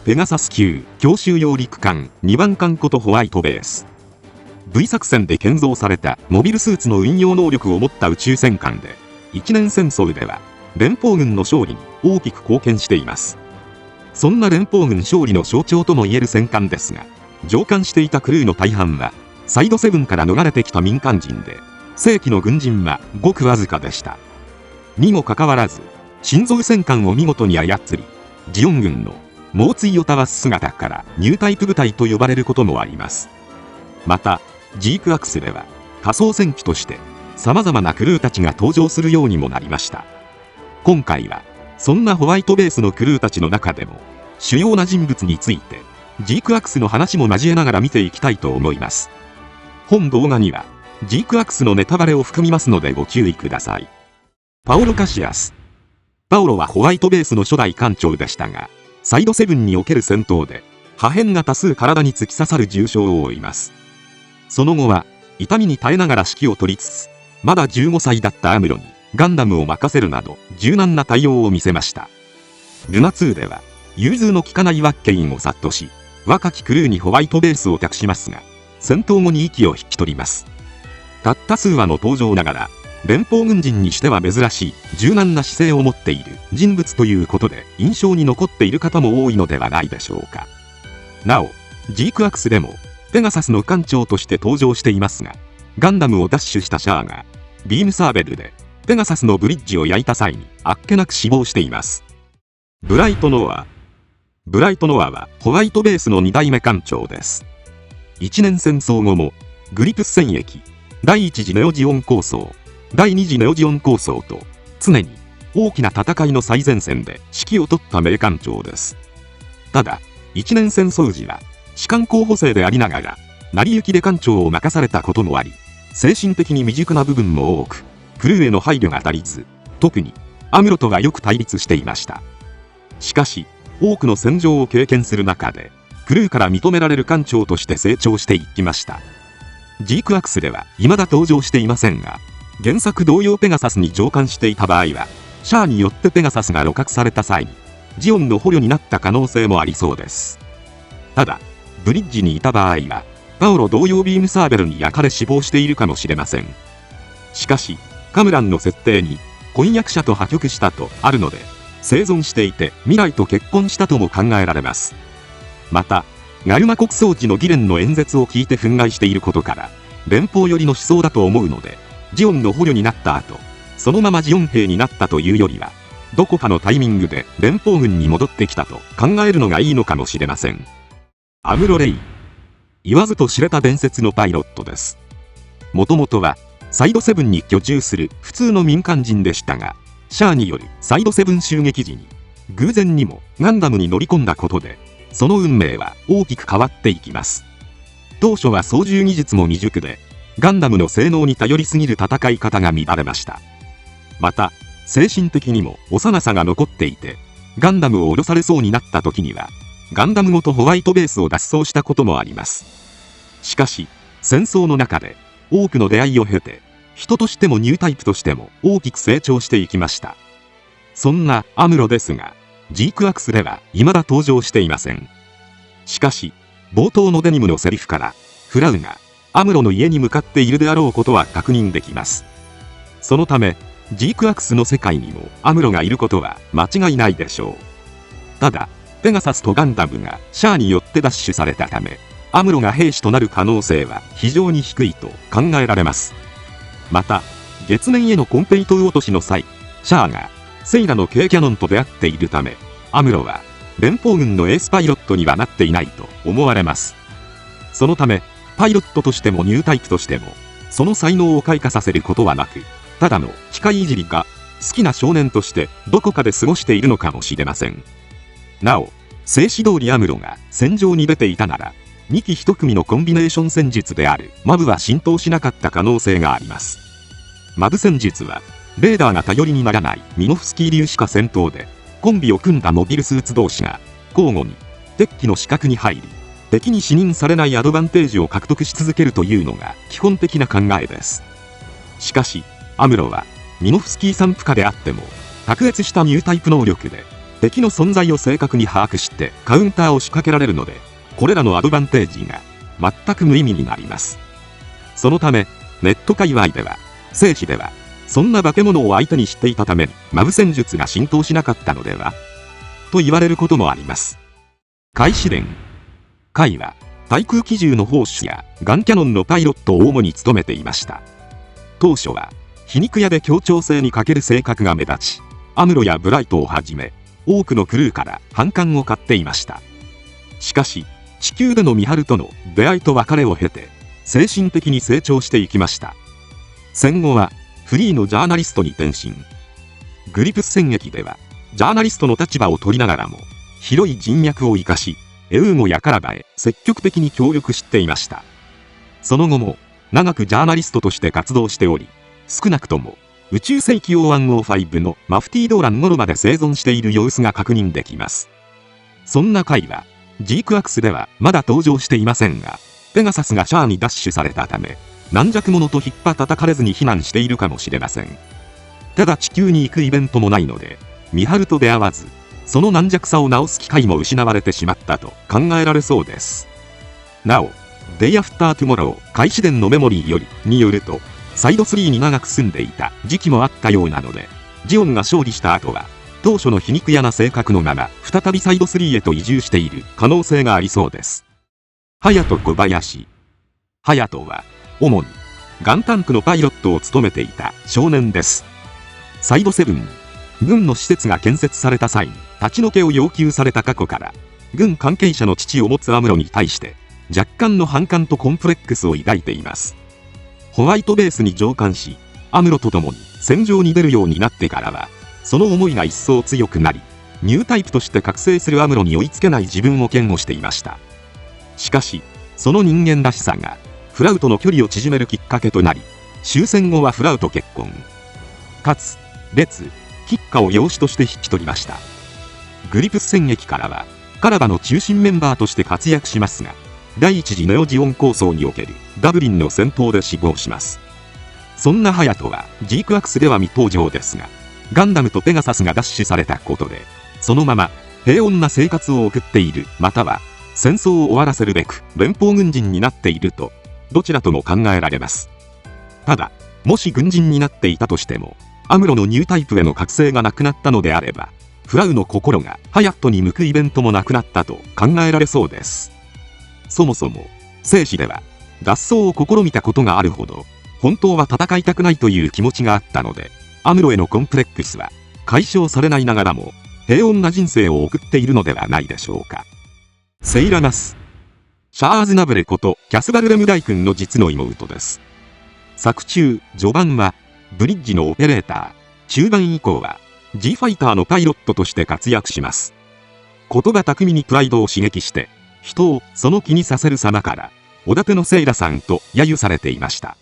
ペガサス級強襲揚陸艦2番艦ことホワイトベース。V 作戦で建造されたモビルスーツの運用能力を持った宇宙戦艦で、一年戦争では連邦軍の勝利に大きく貢献しています。そんな連邦軍勝利の象徴ともいえる戦艦ですが、乗艦していたクルーの大半はサイドセブンから逃れてきた民間人で、正規の軍人はごくわずかでした。にもかかわらず、新造戦艦を見事に操り、ジオン軍の猛追をたわす姿からニュータイプ部隊と呼ばれることもあります。また、ジークアクスでは仮想戦機として様々なクルーたちが登場するようにもなりました。今回は、そんなホワイトベースのクルーたちの中でも、主要な人物について、ジークアクスの話も交えながら見ていきたいと思います。本動画には、ジークアクスのネタバレを含みますのでご注意ください。パオロ・カシアス。パオロはホワイトベースの初代艦長でしたが、サイドセブンにおける戦闘で、破片が多数体に突き刺さる重傷を負います。その後は、痛みに耐えながら指揮を執りつつ、まだ15歳だったアムロにガンダムを任せるなど、柔軟な対応を見せました。ルナ2では、融通の利かないワッケインを殺到し、若きクルーにホワイトベースを託しますが、戦闘後に息を引き取ります。たった数話の登場ながら、連邦軍人にしては珍しい柔軟な姿勢を持っている人物ということで印象に残っている方も多いのではないでしょうか。なお、ジークアクスでもペガサスの艦長として登場していますが、ガンダムを奪取したシャアがビームサーベルでペガサスのブリッジを焼いた際にあっけなく死亡しています。ブライト・ノア。ブライト・ノアはホワイトベースの2代目艦長です。一年戦争後もグリプス戦役、第1次ネオジオン構想、第2次ネオジオン構想と常に大きな戦いの最前線で指揮を執った名艦長です。ただ、一年戦争時は士官候補生でありながら成り行きで艦長を任されたこともあり、精神的に未熟な部分も多く、クルーへの配慮が足りず、特にアムロとはよく対立していました。しかし、多くの戦場を経験する中で、クルーから認められる艦長として成長していきました。ジークアクスでは未だ登場していませんが、原作同様ペガサスに乗艦していた場合は、シャアによってペガサスが鹵獲された際に、ジオンの捕虜になった可能性もありそうです。ただ、ブリッジにいた場合は、パオロ同様ビームサーベルに焼かれ死亡しているかもしれません。しかし、カムランの設定に、婚約者と破局したとあるので、生存していて未来と結婚したとも考えられます。また、ガルマ国葬時のギレンの演説を聞いて憤慨していることから、連邦寄りの思想だと思うので、ジオンの捕虜になった後、そのままジオン兵になったというよりは、どこかのタイミングで連邦軍に戻ってきたと考えるのがいいのかもしれません。アムロ・レイ。言わずと知れた伝説のパイロットです。もともとは、サイドセブンに居住する普通の民間人でしたが、シャアによるサイドセブン襲撃時に、偶然にもガンダムに乗り込んだことで、その運命は大きく変わっていきます。当初は操縦技術も未熟で、ガンダムの性能に頼りすぎる戦い方が乱れました。また、精神的にも幼さが残っていて、ガンダムを降ろされそうになった時には、ガンダムごとホワイトベースを脱走したこともあります。しかし、戦争の中で多くの出会いを経て、人としてもニュータイプとしても大きく成長していきました。そんなアムロですが、ジークアクスでは未だ登場していません。しかし、冒頭のデニムのセリフから、フラウがアムロの家に向かっているであろうことは確認できます。そのため、ジークアクスの世界にもアムロがいることは間違いないでしょう。ただ、ペガサスとガンダムがシャアによって奪取されたため、アムロが兵士となる可能性は非常に低いと考えられます。また、月面へのコンペイトウ落としの際、シャアがセイラの軽キャノンと出会っているため、アムロは連邦軍のエースパイロットにはなっていないと思われます。そのため、パイロットとしてもニュータイプとしても、その才能を開花させることはなく、ただの機械いじりが好きな少年としてどこかで過ごしているのかもしれません。なお、静止通りアムロが戦場に出ていたなら、2機1組のコンビネーション戦術であるマブは浸透しなかった可能性があります。マブ戦術は、レーダーが頼りにならないミノフスキー流しか戦闘で、コンビを組んだモビルスーツ同士が交互に敵機の死角に入り、敵に視認されないアドバンテージを獲得し続けるというのが基本的な考えです。しかし、アムロはミノフスキー散布下であっても、卓越したニュータイプ能力で、敵の存在を正確に把握してカウンターを仕掛けられるので、これらのアドバンテージが全く無意味になります。そのため、ネット界隈では、正史では、そんな化け物を相手にしていたために、マブ戦術が浸透しなかったのではと言われることもあります。開始伝。海は、対空機銃の砲手やガンキャノンのパイロットを主に務めていました。当初は、皮肉屋で協調性に欠ける性格が目立ち、アムロやブライトをはじめ、多くのクルーから反感を買っていました。しかし、地球でのミハルとの出会いと別れを経て、精神的に成長していきました。戦後は、フリーのジャーナリストに転身。グリプス戦役では、ジャーナリストの立場を取りながらも、広い人脈を生かし、エウーゴやカラバへ積極的に協力していました。その後も、長くジャーナリストとして活動しており、少なくとも、宇宙世紀0105のマフティー・ドーラン頃まで生存している様子が確認できます。そんな回は、ジークアクスではまだ登場していませんが、ペガサスがシャアに奪取されたため、軟弱者と引っ張叩かれずに避難しているかもしれません。ただ地球に行くイベントもないので、ミハルと出会わず、その軟弱さを直す機会も失われてしまったと考えられそうです。なお、デイアフタートゥモロー開始伝のメモリーによると、サイド3に長く住んでいた時期もあったようなので、ジオンが勝利した後は、当初の皮肉屋な性格のまま、再びサイド3へと移住している可能性がありそうです。ハヤト小林。ハヤトは、主に、ガンタンクのパイロットを務めていた少年です。サイド7に、軍の施設が建設された際に立ち退けを要求された過去から、軍関係者の父を持つアムロに対して、若干の反感とコンプレックスを抱いています。ホワイトベースに乗艦し、アムロと共に戦場に出るようになってからは、その思いが一層強くなり、ニュータイプとして覚醒するアムロに追いつけない自分を嫌悪していました。しかし、その人間らしさが、フラウとの距離を縮めるきっかけとなり、終戦後はフラウと結婚。かつ、列、吉花を養子として引き取りました。グリプス戦役からは、カラバの中心メンバーとして活躍しますが、第一次ネオジオン構想におけるダブリンの戦闘で死亡します。そんなハヤトはジークアクスでは未登場ですが、ガンダムとペガサスが奪取されたことで、そのまま平穏な生活を送っている、または戦争を終わらせるべく連邦軍人になっていると、どちらとも考えられます。ただ、もし軍人になっていたとしても、アムロのニュータイプへの覚醒がなくなったのであれば、フラウの心がハヤットに向くイベントもなくなったと考えられそうです。そもそも、正史では、脱走を試みたことがあるほど、本当は戦いたくないという気持ちがあったので、アムロへのコンプレックスは解消されないながらも、平穏な人生を送っているのではないでしょうか。セイラナス。シャアーズナブレことキャスバル・レムダイ君の実の妹です。作中、序盤は、ブリッジのオペレーター、中盤以降は、G ファイターのパイロットとして活躍します。言葉巧みにプライドを刺激して、人をその気にさせる様から、おだてのセイラさんと揶揄されていました。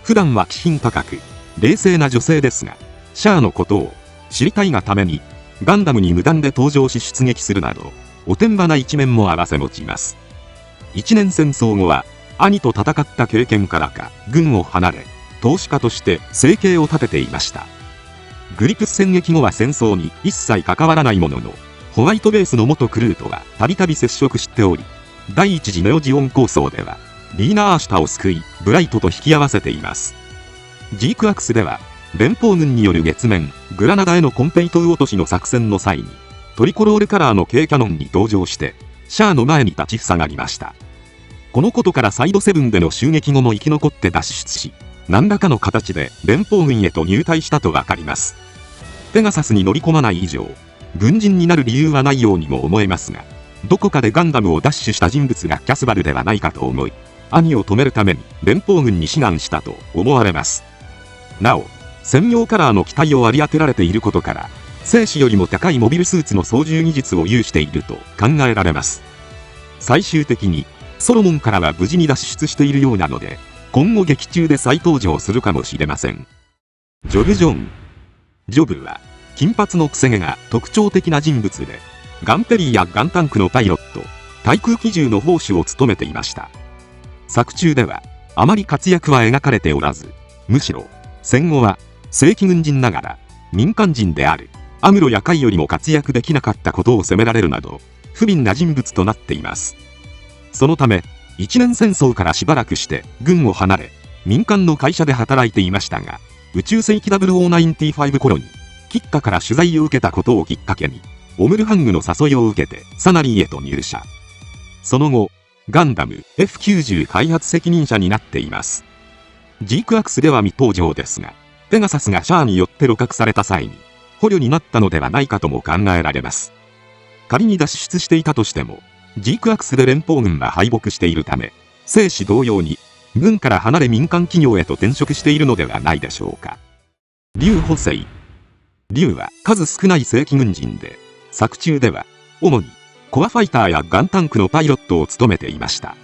普段は気品高く、冷静な女性ですが、シャアのことを知りたいがために、ガンダムに無断で登場し出撃するなど、おてんばな一面も併せ持ちます。一年戦争後は、兄と戦った経験からか、軍を離れ、投資家として生計を立てていました。グリプス戦役後は戦争に一切関わらないものの、ホワイトベースの元クルーとはたびたび接触しており、第一次ネオジオン構想では、リーナ・アーシュタを救い、ブライトと引き合わせています。ジークアクスでは、連邦軍による月面、グラナダへのコンペイトウ落としの作戦の際に、トリコロールカラーの軽キャノンに登場して、シャアの前に立ちふさがりました。このことからサイド7での襲撃後も生き残って脱出し、何らかの形で連邦軍へと入隊したとわかります。ペガサスに乗り込まない以上、軍人になる理由はないようにも思えますが、どこかでガンダムを奪取した人物がキャスバルではないかと思い、兄を止めるために連邦軍に志願したと思われます。なお、専用カラーの機体を割り当てられていることから、生死よりも高いモビルスーツの操縦技術を有していると考えられます。最終的に、ソロモンからは無事に脱出しているようなので、今後劇中で再登場するかもしれません。ジョブ・ジョン。ジョブは、金髪のくせ毛が特徴的な人物で、ガンペリーやガンタンクのパイロット、対空機銃の砲手を務めていました。作中では、あまり活躍は描かれておらず、むしろ、戦後は、正規軍人ながら、民間人である、アムロやカイよりも活躍できなかったことを責められるなど、不憫な人物となっています。そのため、一年戦争からしばらくして軍を離れ、民間の会社で働いていましたが、宇宙世紀0095頃に、キッカから取材を受けたことをきっかけに、オムルハングの誘いを受けてサナリーへと入社。その後、ガンダム F90 開発責任者になっています。ジークアクスでは未登場ですが、ペガサスがシャアによって露獲された際に、捕虜になったのではないかとも考えられます。仮に脱出していたとしても、ジークアクスで連邦軍は敗北しているため、生死同様に、軍から離れ民間企業へと転職しているのではないでしょうか。劉補正。劉は数少ない正規軍人で、作中では、主に、コアファイターやガンタンクのパイロットを務めていました。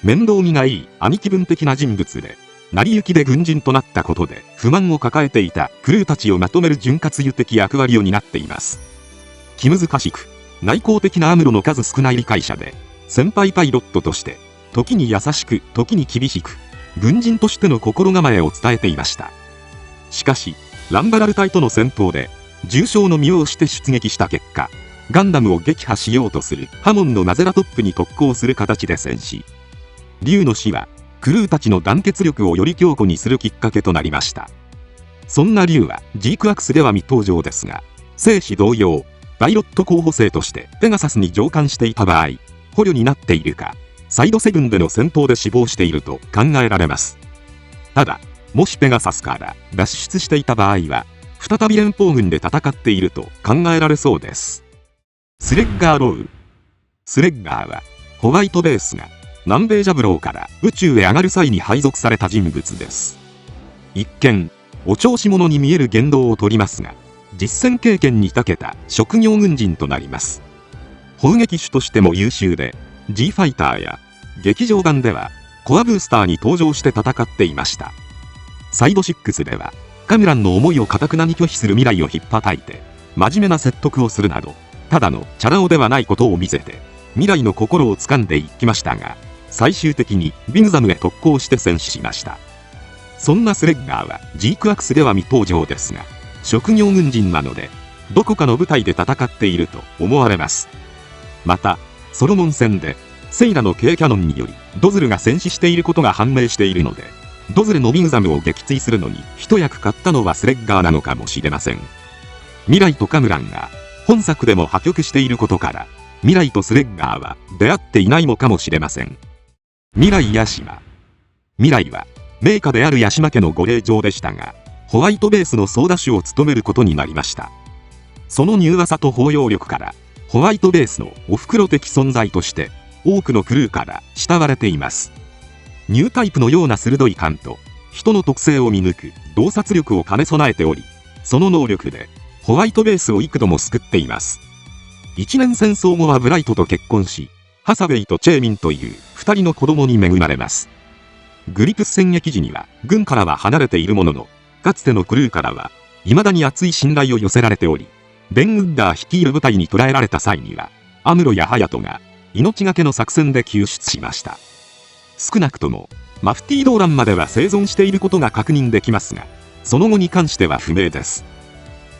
面倒見がいい兄貴分的な人物で、成り行きで軍人となったことで不満を抱えていたクルーたちをまとめる潤滑油的役割を担っています。気難しく、内向的なアムロの数少ない理解者で、先輩パイロットとして、時に優しく、時に厳しく、軍人としての心構えを伝えていました。しかし、ランバラル隊との戦闘で、重傷の身をして出撃した結果、ガンダムを撃破しようとするハモンのナゼラトップに特攻する形で戦死。劉の死は、クルーたちの団結力をより強固にするきっかけとなりました。そんな劉はジークアクスでは未登場ですが、生死同様、パイロット候補生としてペガサスに乗艦していた場合、捕虜になっているか、サイドセブンでの戦闘で死亡していると考えられます。ただ、もしペガサスから脱出していた場合は、再び連邦軍で戦っていると考えられそうです。スレッガー・ロウ。スレッガーは、ホワイトベースが、南米ジャブローから宇宙へ上がる際に配属された人物です。一見、お調子者に見える言動をとりますが、実戦経験に長けた職業軍人となります。砲撃手としても優秀で、G ファイターや劇場版ではコアブースターに登場して戦っていました。サイド6では、カムランの思いを堅くなに拒否する未来をひっぱたいて、真面目な説得をするなど、ただのチャラ男ではないことを見せて、未来の心を掴んでいきましたが、最終的にビグザムへ特攻して戦死しました。そんなスレッガーはジークアクスでは未登場ですが、職業軍人なので、どこかの部隊で戦っていると思われます。また、ソロモン戦で、セイラの軽キャノンにより、ドズルが戦死していることが判明しているので、ドズルのビグザムを撃墜するのに一役買ったのはスレッガーなのかもしれません。未来とカムランが、本作でも破局していることから、未来とスレッガーは出会っていないのかもしれません。未来ヤシマ。未来は、名家であるヤシマ家のご令嬢でしたが、ホワイトベースの総打手を務めることになりました。その柔和さと包容力から、ホワイトベースのお袋的存在として、多くのクルーから慕われています。ニュータイプのような鋭い勘と、人の特性を見抜く洞察力を兼ね備えており、その能力で、ホワイトベースを幾度も救っています。一年戦争後はブライトと結婚し、ハサウェイとチェーミンという2人の子供に恵まれます。グリプス戦役時には軍からは離れているものの、かつてのクルーからは未だに厚い信頼を寄せられており、ベン・ウッダー率いる部隊に捕らえられた際には、アムロやハヤトが命がけの作戦で救出しました。少なくともマフティー・ドーランまでは生存していることが確認できますが、その後に関しては不明です。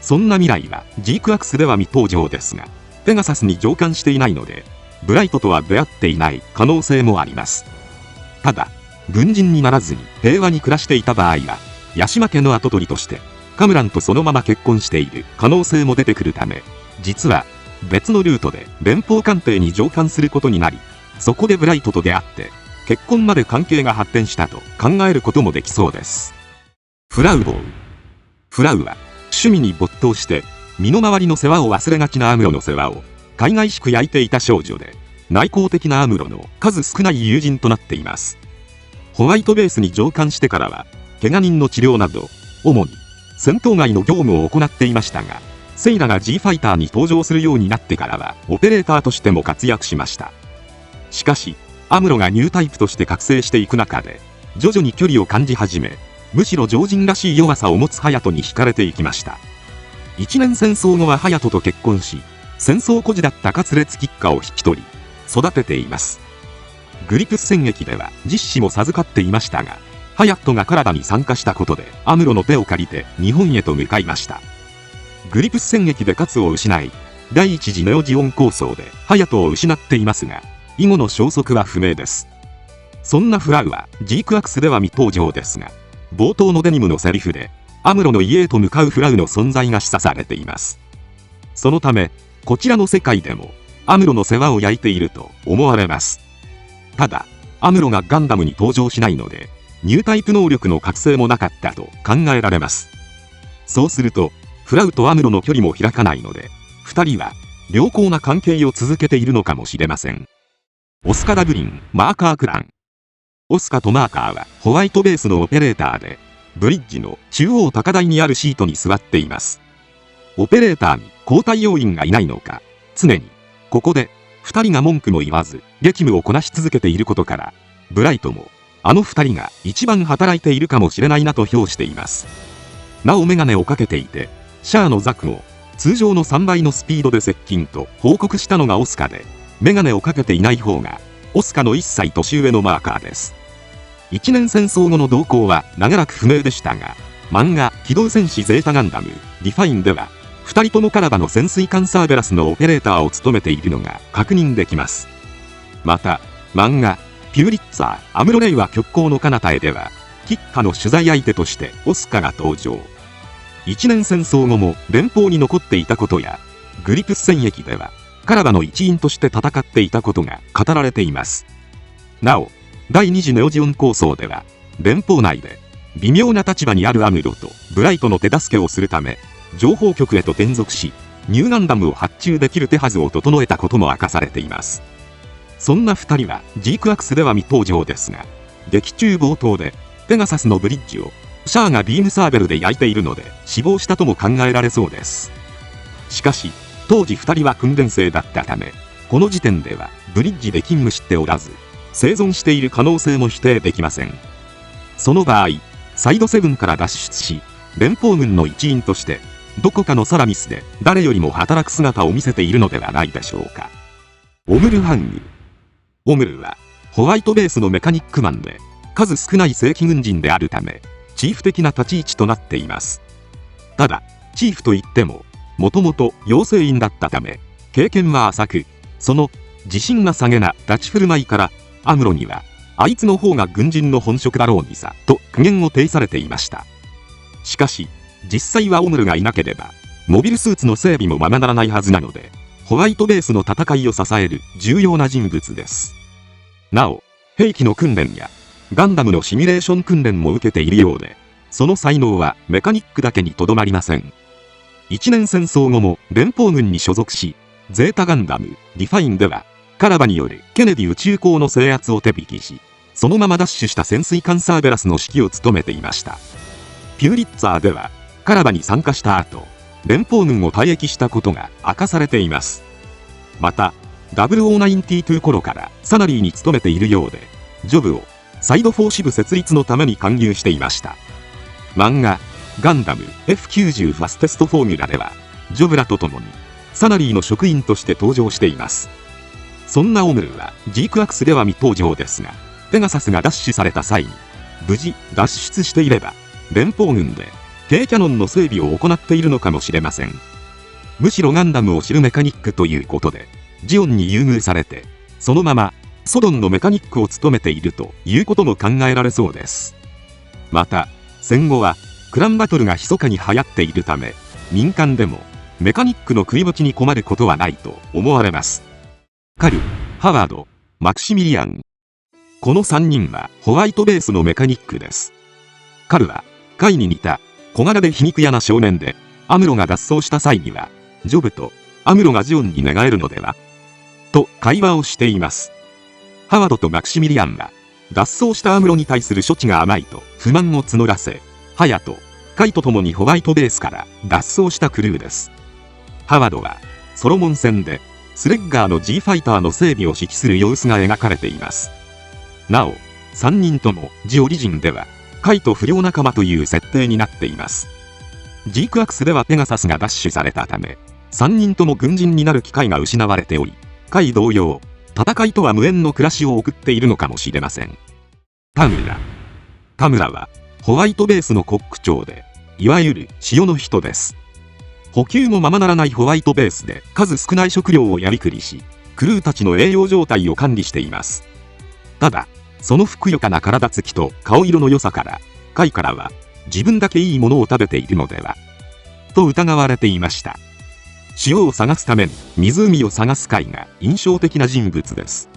そんな未来はジークアクスでは未登場ですが、ペガサスに乗艦していないので、ブライトとは出会っていない可能性もあります。ただ、軍人にならずに平和に暮らしていた場合は、ヤシマ家の跡取りとして、カムランとそのまま結婚している可能性も出てくるため、実は別のルートで連邦艦艇に乗艦することになり、そこでブライトと出会って、結婚まで関係が発展したと考えることもできそうです。フラウボウ。フラウは、趣味に没頭して、身の回りの世話を忘れがちなアムロの世話を、海外しく焼いていた少女で、内向的なアムロの数少ない友人となっています。ホワイトベースに乗艦してからは、怪我人の治療など、主に戦闘外の業務を行っていましたが、セイラが G ファイターに登場するようになってからは、オペレーターとしても活躍しました。しかし、アムロがニュータイプとして覚醒していく中で、徐々に距離を感じ始め、むしろ常人らしい弱さを持つハヤトに惹かれていきました。一年戦争後はハヤトと結婚し、戦争孤児だったカツレツキッカを引き取り、育てています。グリプス戦役では実子も授かっていましたが、ハヤットがカラダに参加したことでアムロの手を借りて日本へと向かいました。グリプス戦役で勝を失い、第一次ネオジオン構想でハヤトを失っていますが、以後の消息は不明です。そんなフラウはジークアクスでは未登場ですが、冒頭のデニムのセリフでアムロの家へと向かうフラウの存在が示唆されています。そのためこちらの世界でもアムロの世話を焼いていると思われます。ただアムロがガンダムに登場しないので、ニュータイプ能力の覚醒もなかったと考えられます。そうするとフラウとアムロの距離も開かないので、2人は良好な関係を続けているのかもしれません。オスカ・ダブリン・マーカークラン。オスカとマーカーはホワイトベースのオペレーターで、ブリッジの中央高台にあるシートに座っています。オペレーターに交代要員がいないのか、常にここで2人が文句も言わず激務をこなし続けていることから、ブライトもあの2人が一番働いているかもしれないなと評しています。なおメガネをかけていて、シャアのザクを通常の3倍のスピードで接近と報告したのがオスカで、メガネをかけていない方がオスカの1歳年上のマーカーです。1年戦争後の動向は長らく不明でしたが、漫画機動戦士ゼータガンダムディファインでは2人ともカラバの潜水艦サーベラスのオペレーターを務めているのが確認できます。また漫画ピューリッツァーアムロレイは極光の彼方へでは、キッカの取材相手としてオスカが登場。1年戦争後も連邦に残っていたことや、グリプス戦役ではカラバの一員として戦っていたことが語られています。なお第2次ネオジオン構想では、連邦内で微妙な立場にあるアムロとブライトの手助けをするため、情報局へと転属しニューガンダムを発注できる手はずを整えたことも明かされています。そんな2人はジークアクスでは未登場ですが、劇中冒頭でペガサスのブリッジをシャアがビームサーベルで焼いているので死亡したとも考えられそうです。しかし当時2人は訓練生だったため、この時点ではブリッジで勤務しておらず、生存している可能性も否定できません。その場合サイド7から脱出し、連邦軍の一員としてどこかのサラミスで誰よりも働く姿を見せているのではないでしょうか。オムル・ハング。オムルはホワイトベースのメカニックマンで、数少ない正規軍人であるためチーフ的な立ち位置となっています。ただチーフといってももともと養成員だったため経験は浅く、その自信が下げな立ち振る舞いから、アムロにはあいつの方が軍人の本職だろうにさと苦言を呈されていました。しかし実際はオムルがいなければモビルスーツの整備もままならないはずなので、ホワイトベースの戦いを支える重要な人物です。なお兵器の訓練やガンダムのシミュレーション訓練も受けているようで、その才能はメカニックだけにとどまりません。1年戦争後も連邦軍に所属し、ゼータガンダムディファインではカラバによるケネディ宇宙港の制圧を手引きし、そのままダッシュした潜水艦サーベラスの指揮を務めていました。ピューリッツァーではカラバに参加した後、連邦軍を退役したことが明かされています。また0092頃からサナリーに勤めているようで、ジョブをサイド4支部設立のために勧誘していました。漫画ガンダム F90 ファステストフォーミュラではジョブらと共にサナリーの職員として登場しています。そんなオムルはジークアクスでは未登場ですが、ペガサスが奪取された際に無事脱出していれば、連邦軍で軽キャノンの整備を行っているのかもしれません。むしろガンダムを知るメカニックということでジオンに優遇されて、そのままソドンのメカニックを務めているということも考えられそうです。また戦後はクランバトルが密かに流行っているため、民間でもメカニックの食いぶちに困ることはないと思われます。カル、ハワード、マクシミリアン。この3人はホワイトベースのメカニックです。カルはカイに似た小柄で皮肉屋な少年で、アムロが脱走した際にはジョブとアムロがジオンに寝返るのではと会話をしています。ハワードとマクシミリアンは脱走したアムロに対する処置が甘いと不満を募らせ、ハヤとカイと共にホワイトベースから脱走したクルーです。ハワードはソロモン戦でスレッガーの G ファイターの整備を指揮する様子が描かれています。なお3人ともジオリジンではカイと不良仲間という設定になっています。ジークアクスではペガサスが奪取されたため3人とも軍人になる機会が失われており、カイ同様戦いとは無縁の暮らしを送っているのかもしれません。田村はホワイトベースのコック長で、いわゆる塩の人です。補給もままならないホワイトベースで数少ない食料をやりくりし、クルーたちの栄養状態を管理しています。ただ、そのふくよかな体つきと顔色の良さから、カイからは自分だけいいものを食べているのではと疑われていました。塩を探すために湖を探すカイが印象的な人物です。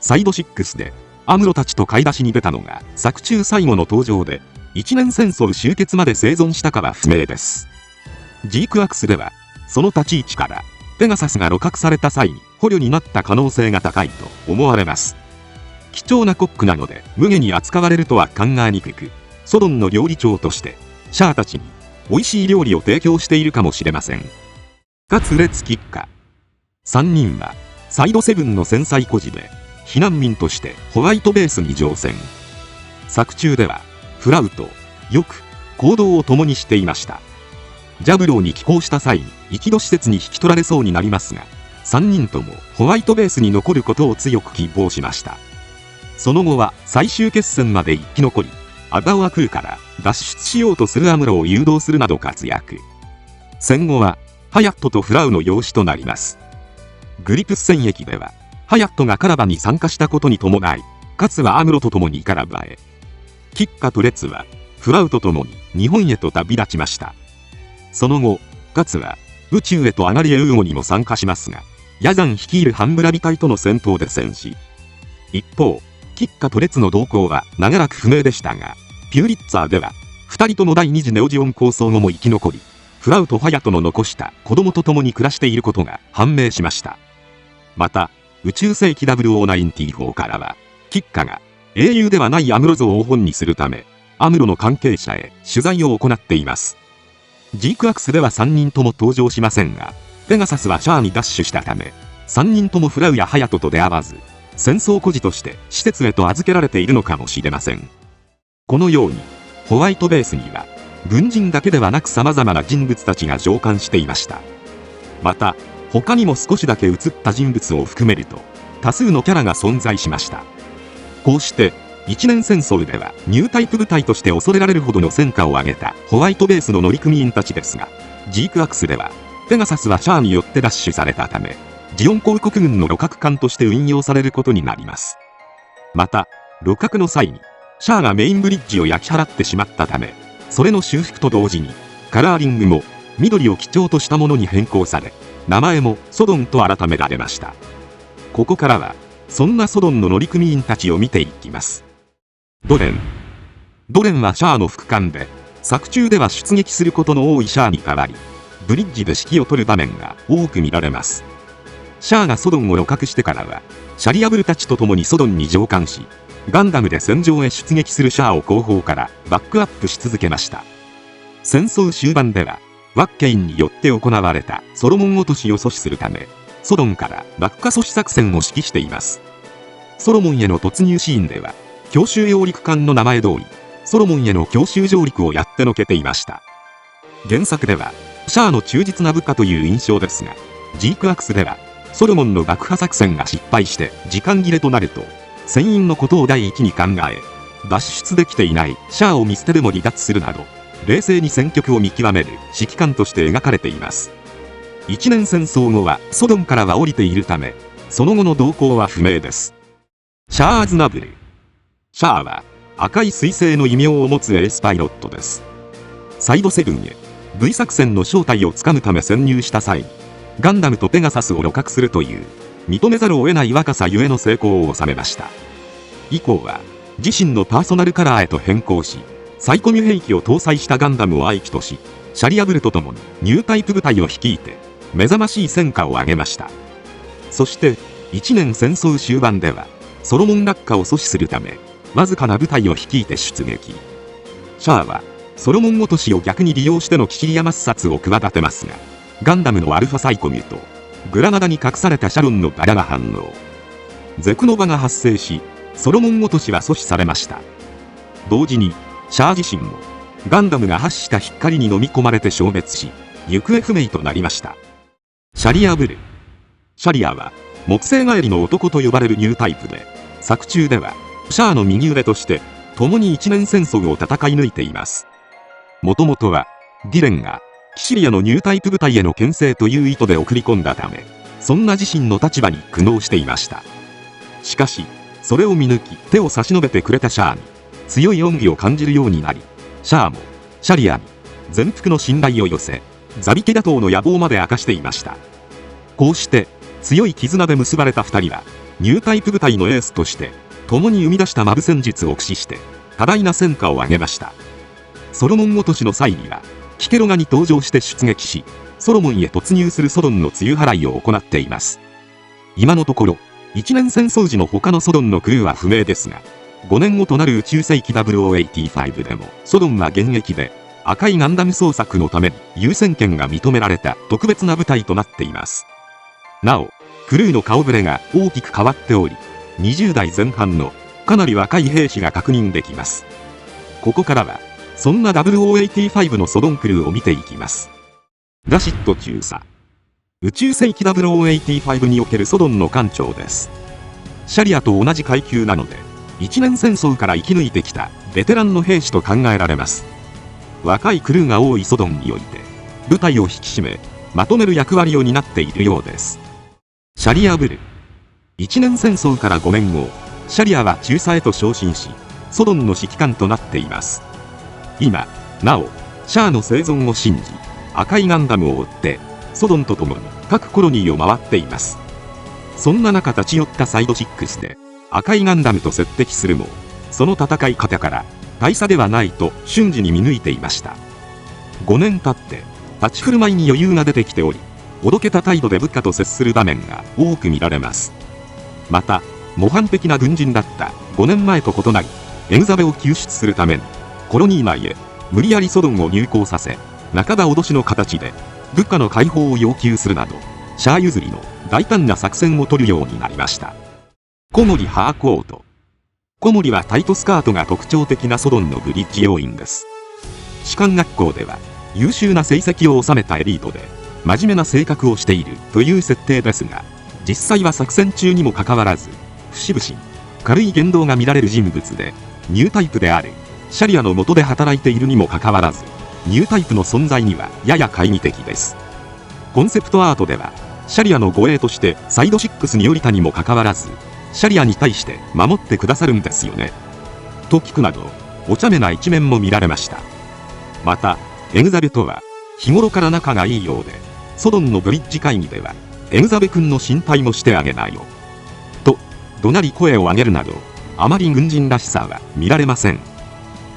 サイド6でアムロたちと買い出しに出たのが作中最後の登場で、一年戦争終結まで生存したかは不明です。ジークアクスではその立ち位置からペガサスが鹵獲された際に捕虜になった可能性が高いと思われます。貴重なコックなので無下に扱われるとは考えにくく、ソドンの料理長としてシャアたちに美味しい料理を提供しているかもしれません。かつ列キッカ3人はサイド7の戦災孤児で避難民としてホワイトベースに乗船。作中ではフラウとよく行動を共にしていました。ジャブローに寄港した際に一度施設に引き取られそうになりますが、3人ともホワイトベースに残ることを強く希望しました。その後は最終決戦まで生き残り、アガオア空から脱出しようとするアムロを誘導するなど活躍。戦後はハヤットとフラウの養子となります。グリプス戦役ではハヤットがカラバに参加したことに伴い、カツはアムロと共にカラバへ、キッカとレツはフラウと共に日本へと旅立ちました。その後カツは宇宙へとアナリエウーゴにも参加しますが、ヤザン率いるハンブラビ隊との戦闘で戦死。一方キッカとレツの動向は長らく不明でしたが、ピューリッツァーでは2人とも第二次ネオジオン抗争後も生き残り、フラウとハヤトの残した子供と共に暮らしていることが判明しました。また宇宙世紀0094からはキッカが英雄ではないアムロ像を本にするため、アムロの関係者へ取材を行っています。ジークアクスでは3人とも登場しませんが、ペガサスはシャアにダッシュしたため、3人ともフラウやハヤトと出会わず、戦争孤児として施設へと預けられているのかもしれません。このようにホワイトベースには軍人だけではなく様々な人物たちが乗艦していました。また他にも少しだけ映った人物を含めると多数のキャラが存在しました。こうして一年戦争ではニュータイプ部隊として恐れられるほどの戦果を挙げたホワイトベースの乗組員たちですが、ジークアクスではペガサスはシャアによって奪取されたため、ジオン公国軍の鹵獲艦として運用されることになります。また鹵獲の際にシャアがメインブリッジを焼き払ってしまったため、それの修復と同時にカラーリングも緑を基調としたものに変更され、名前もソドンと改められました。ここからはそんなソドンの乗組員たちを見ていきます。ドレンはシャアの副官で、作中では出撃することの多いシャアに代わりブリッジで指揮を執る場面が多く見られます。シャアがソドンを鹵獲してからはシャリアブルたちと共にソドンに乗艦し、ガンダムで戦場へ出撃するシャアを後方からバックアップし続けました。戦争終盤ではワッケインによって行われたソロモン落としを阻止するため、ソドンから落下阻止作戦を指揮しています。ソロモンへの突入シーンでは強襲揚陸艦の名前通りソロモンへの強襲上陸をやってのけていました。原作ではシャアの忠実な部下という印象ですが、ジークアクスではソロモンの爆破作戦が失敗して時間切れとなると、船員のことを第一に考え、脱出できていないシャアを見捨てでも離脱するなど、冷静に戦局を見極める指揮官として描かれています。一年戦争後はソドンからは降りているため、その後の動向は不明です。シャアーズナブル。シャアは赤い彗星の異名を持つエースパイロットです。サイド7へ V 作戦の正体をつかむため潜入した際に、ガンダムとペガサスを鹵獲するという認めざるを得ない若さゆえの成功を収めました。以降は自身のパーソナルカラーへと変更し、サイコミュ兵器を搭載したガンダムを愛機とし、シャリアブルと共にニュータイプ部隊を率いて目覚ましい戦果を上げました。そして1年戦争終盤ではソロモン落下を阻止するためわずかな部隊を率いて出撃。シャアはソロモン落としを逆に利用してのキシリア抹殺を企てますが、ガンダムのアルファサイコミュとグラナダに隠されたシャロンのバラが反応。ゼクノバが発生し、ソロモン落としは阻止されました。同時にシャア自身もガンダムが発した光に飲み込まれて消滅し、行方不明となりました。シャリアブル。シャリアは木星帰りの男と呼ばれるニュータイプで、作中ではシャアの右腕として共に一年戦争を戦い抜いています。もともとはディレンがキシリアのニュータイプ部隊への牽制という意図で送り込んだため、そんな自身の立場に苦悩していました。しかし、それを見抜き手を差し伸べてくれたシャアに強い恩義を感じるようになり、シャアもシャリアに全幅の信頼を寄せ、ザビティ打倒の野望まで明かしていました。こうして強い絆で結ばれた2人はニュータイプ部隊のエースとして共に生み出したマブ戦術を駆使して多大な戦果を上げました。ソロモン落としの際にはキケロガに登場して出撃し、ソロモンへ突入するソドンの梅雨払いを行っています。今のところ一年戦争時の他のソドンのクルーは不明ですが、5年後となる宇宙世紀0085でもソドンは現役で赤いガンダム捜索のために優先権が認められた特別な部隊となっています。なお、クルーの顔ぶれが大きく変わっており、20代前半のかなり若い兵士が確認できます。ここからはそんな0085のソドンクルーを見ていきます。ラシッド中佐、宇宙世紀0085におけるソドンの艦長です。シャリアと同じ階級なので、一年戦争から生き抜いてきたベテランの兵士と考えられます。若いクルーが多いソドンにおいて、部隊を引き締め、まとめる役割を担っているようです。シャリアブル。一年戦争から5年後、シャリアは中佐へと昇進し、ソドンの指揮官となっています。今、なお、シャアの生存を信じ、赤いガンダムを追って、ソドンと共に各コロニーを回っています。そんな中立ち寄ったサイド6で、赤いガンダムと接敵するも、その戦い方から大差ではないと瞬時に見抜いていました。5年経って立ち振る舞いに余裕が出てきており、おどけた態度で部下と接する場面が多く見られます。また模範的な軍人だった5年前と異なり、エグザベを救出するためにコロニー内へ無理やりソドンを入港させ、半ば脅しの形で部下の解放を要求するなど、シャア譲りの大胆な作戦を取るようになりました。コモリ・ハーコート。コモリはタイトスカートが特徴的なソドンのブリッジ要員です。士官学校では優秀な成績を収めたエリートで真面目な性格をしているという設定ですが、実際は作戦中にもかかわらず節々軽い言動が見られる人物で、ニュータイプであるシャリアの下で働いているにもかかわらず、ニュータイプの存在にはやや懐疑的です。コンセプトアートではシャリアの護衛としてサイド6に降りたにもかかわらず、シャリアに対して守ってくださるんですよねと聞くなど、お茶目な一面も見られました。またエグザベとは日頃から仲がいいようで、ソドンのブリッジ会議ではエグザベ君の心配もしてあげなよと怒鳴り声を上げるなど、あまり軍人らしさは見られません。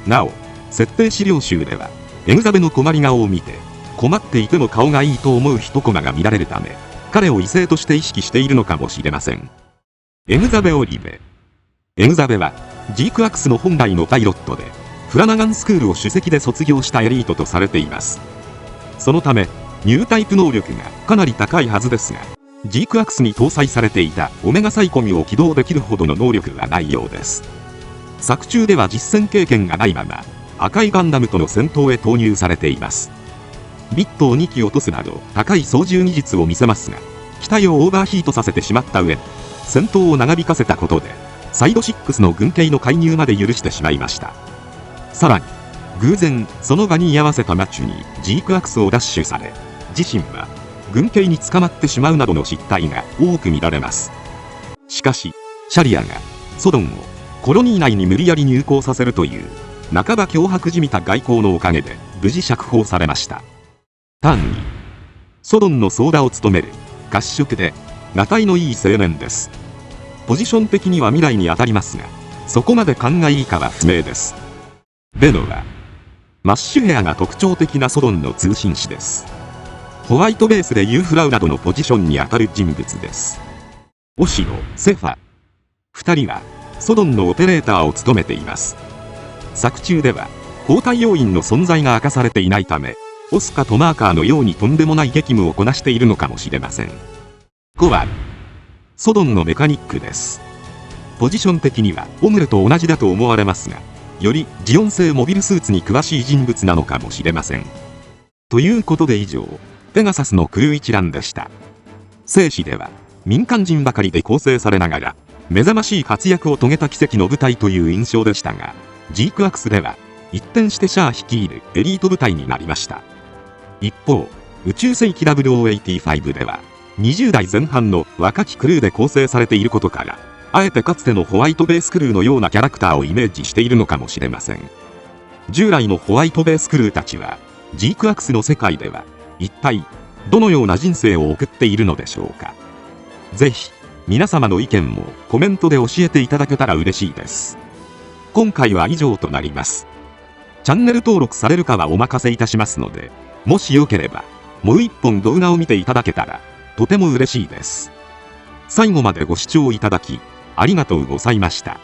なお設定資料集ではエグザベの困り顔を見て、困っていても顔がいいと思う一コマが見られるため、彼を異性として意識しているのかもしれません。エグザベ・オリベ。エグザベはジークアクスの本来のパイロットで、フラナガンスクールを首席で卒業したエリートとされています。そのためニュータイプ能力がかなり高いはずですが、ジークアクスに搭載されていたオメガサイコミを起動できるほどの能力がないようです。作中では実戦経験がないまま赤いガンダムとの戦闘へ投入されています。ビットを2機落とすなど高い操縦技術を見せますが、機体をオーバーヒートさせてしまった上に戦闘を長引かせたことで、サイド6の軍警の介入まで許してしまいました。さらに偶然その場に居合わせたマッチュにジークアクスを奪取され、自身は軍警に捕まってしまうなどの失態が多く見られます。しかしシャリアがソドンをコロニー内に無理やり入港させるという半ば脅迫じみた外交のおかげで無事釈放されました。単位ソドンのソーダを務める褐色でがたいのいい青年です。ポジション的には未来に当たりますが、そこまで勘がいいかは不明です。ベノはマッシュヘアが特徴的なソドンの通信士です。ホワイトベースでユーフラウなどのポジションに当たる人物です。オシロ、セファ2人はソドンのオペレーターを務めています。作中では交代要員の存在が明かされていないため、オスカとマーカーのようにとんでもない激務をこなしているのかもしれません。コワル、ソドンのメカニックです。ポジション的にはオムレと同じだと思われますが、よりジオン製モビルスーツに詳しい人物なのかもしれません。ということで以上、ペガサスのクルー一覧でした。生死では民間人ばかりで構成されながら目覚ましい活躍を遂げた奇跡の部隊という印象でしたが、ジークアクスでは一転してシャア率いるエリート部隊になりました。一方、宇宙世紀0085では、20代前半の若きクルーで構成されていることから、あえてかつてのホワイトベースクルーのようなキャラクターをイメージしているのかもしれません。従来のホワイトベースクルーたちは、ジークアクスの世界では、一体、どのような人生を送っているのでしょうか。ぜひ、皆様の意見もコメントで教えていただけたら嬉しいです。今回は以上となります。チャンネル登録されるかはお任せいたしますので、もしよければ、もう一本動画を見ていただけたら、とても嬉しいです。最後までご視聴いただき、ありがとうございました。